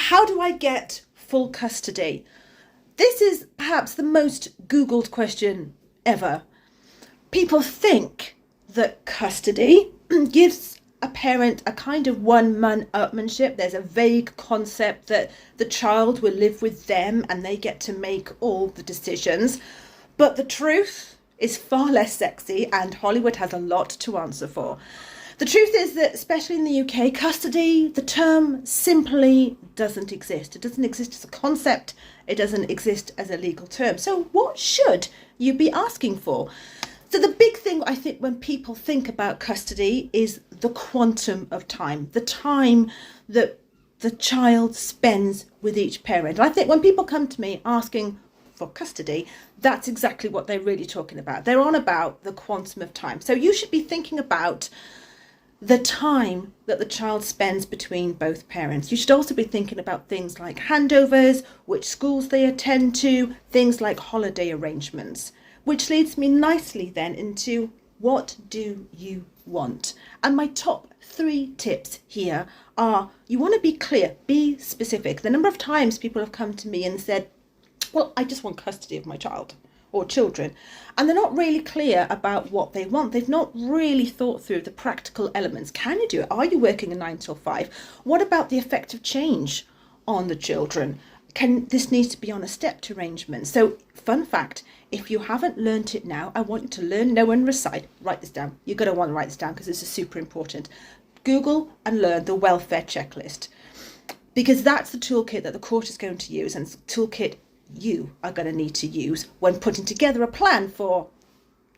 how do I get full custody? This is perhaps the most Googled question ever. People think that custody gives a parent a kind of one-man-upmanship. There's a vague concept that the child will live with them and they get to make all the decisions. But the truth is far less sexy, and Hollywood has a lot to answer for. The truth is that, especially in the UK, custody, the term simply doesn't exist. It doesn't exist as a concept. It doesn't exist as a legal term. So what should you be asking for? So the big thing, I think, when people think about custody is the quantum of time, the time that the child spends with each parent. I think when people come to me asking for custody, that's exactly what they're really talking about. They're on about the quantum of time. So you should be thinking about the time that the child spends between both parents. You should also be thinking about things like handovers, which schools they attend to, things like holiday arrangements, which leads me nicely then into what do you want? And my top 3 tips here are, you want to be clear, be specific. The number of times people have come to me and said, well, I just want custody of my child or children, and they're not really clear about what they want. They've not really thought through the practical elements. Can you do it? Are you working a 9 till 5? What about the effect of change on the children? This needs to be on a stepped arrangement. So, fun fact, if you haven't learnt it now, I want you to learn, know and recite. Write this down. You're going to want to write this down because this is super important. Google and learn the welfare checklist, because that's the toolkit that the court is going to use, and it's the toolkit you are going to need to use when putting together a plan for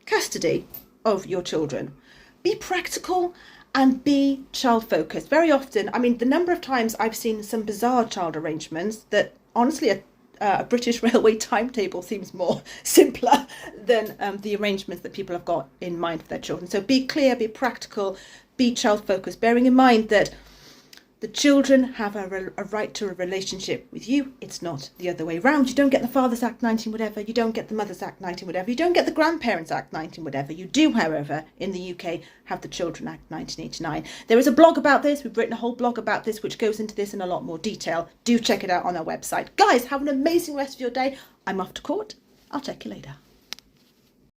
custody of your children. Be practical and be child focused. Very often, I mean, the number of times I've seen some bizarre child arrangements that honestly a British Railway timetable seems more simpler than the arrangements that people have got in mind for their children. So be clear, be practical, be child focused, bearing in mind that the children have a right to a relationship with you. It's not the other way around. You don't get the Fathers Act 19 whatever. You don't get the Mothers Act 19 whatever. You don't get the Grandparents Act 19 whatever. You do, however, in the UK, have the Children Act 1989. There is a blog about this. We've written a whole blog about this, which goes into this in a lot more detail. Do check it out on our website. Guys, have an amazing rest of your day. I'm off to court. I'll check you later.